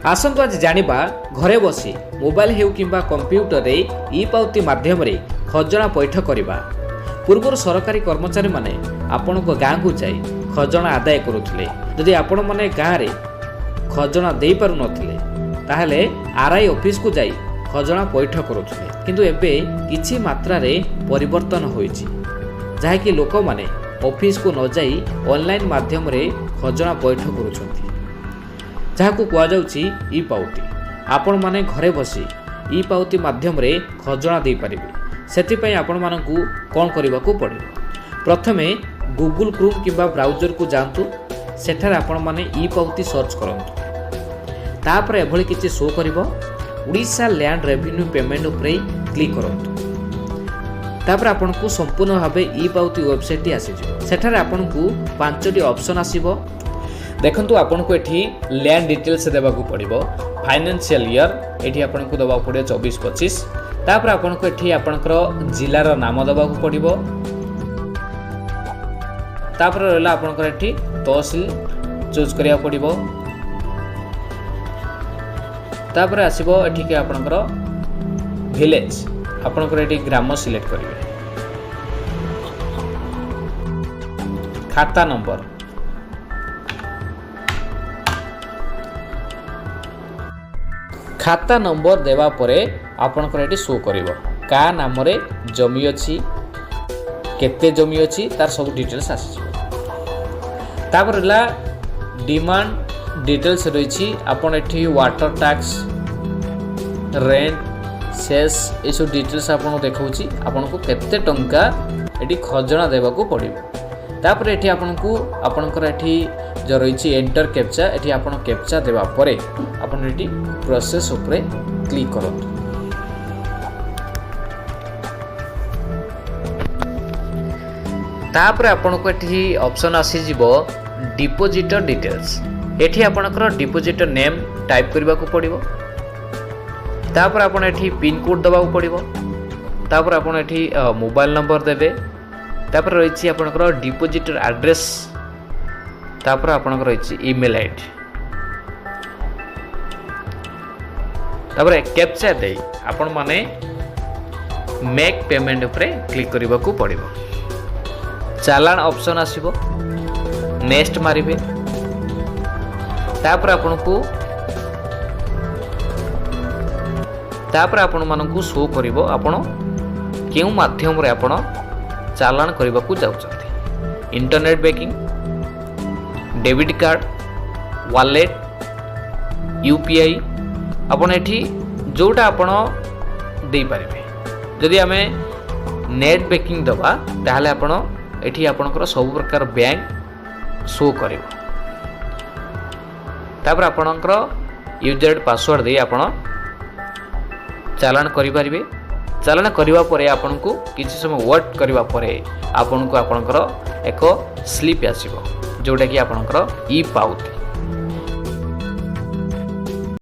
आसतु आज जानिबा घरे बसी मोबाइल हेउ किंबा कंप्यूटर रे ई पावती माध्यम रे खजना पैठ करिबा। पूर्वर सरकारी कर्मचारी माने आपनको गाँ को जाई खजना आदाय करुथिले। जदि आपण माने गाँ रे खजना देई पारु नथिले ताहाले आरआई ऑफिस को जाई खजना पैठ करुथिले। किंतु एबे किछि मात्रा रे परिवर्तन होईछि जहा कि लोक माने ऑफिस को न जाई ऑनलाइन माध्यम रे खजना पैठ करुछंती जहाँ को कुआ जाउछि ई पावती। आपण माने घरे बसी ई पावती माध्यम रे खजना दे पारिबे। सेति पई आपण मानकू कोन करबा को पड़िबो। प्रथमे गूगल क्रोम किबा ब्राउजर को जानतु। सेठार आपण माने ई पावती सर्च करंतु। तापर एभली किछि शो करिवो उड़ीसा लैंड रेवेन्यू पेमेंट उपरे क्लिक करंतु। तापर आपनको संपूर्ण भाबे ई पावती वेबसाइट आसी जिवो। सेठार आपनको 5टी ऑप्शन आसीबो। देखंतु आपनको एठी लैंड डिटेल्स देबाकू पड़िबो। फाइनेंशियल ईयर एठी आपनको दबाकू पड़िबो 24-25। तापर आपनको एठी आपनकर जिल्लार नाम दबाकू पड़िबो। तापर रहला आपनकर एठी तहसील चूज करिया पड़िबो। तापर आसीबो एठी के आपनकर विलेज आपनकर एठी ग्राम सिलेक्ट करिवे। खाता नंबर खाता नंबर देवा परे आपनकर एटी शो करिवो का नाम रे जमी अछि केते जमी अछि तार सब डिटेल्स आसी। तापर ला डिमांड डिटेल्स रहिछि। आपन एठी वाटर टैक्स रेंट सेस ए सब डिटेल्स आपन देखौछि आपनको केते टंका एटी खजना देबा को पड़िबो। तापर एठी आपनको आपनकर एठी जो रही एंटर कैप्चा एठी आपन कैप्चा देवा परे आपन एठी प्रोसेस उपरे क्लिक करंतु। तापर आपन को एठी ऑप्शन आसी जिवो डिपॉजिटर डिटेल्स। एठी आपनकर डिपॉजिटर नेम टाइप करबा को पड़िबो। तापर आपन एठी पिन कोड दबा को पड़िबो। तापर आपन एठी मोबाइल नंबर देबे। तापर रही आपनकर डिपॉजिटर एड्रेस। तापर आपनकर रही ईमेल आईडी। तापर कैप्चा दे आपण माने मेक पेमेंट उपरे क्लिक करबा को पड़िबो। चालान ऑप्शन आसीबो। नेक्स्ट मारिबे। तापर आपण मानकू शो करिवो आपण केउ माध्यम रे आपण चालान करबा को जाउछथि। Internet banking, debit card, wallet, UPI आपण एठी जोटा आपण देई पारिबे। जदि आमे नेट बैंकिंग दबा ताहाले आपण एठी आपनकर सब प्रकार बैंक शो करिवो। तापर आपनकर यूजर पासवर्ड दे आपण चालान करि पारिबे। चालान करिवा परे आपनको किछि समय वेट करिवा परे आपनको आपनकर एक स्लिप आसीबो जोटा कि आपनकर ई पावती।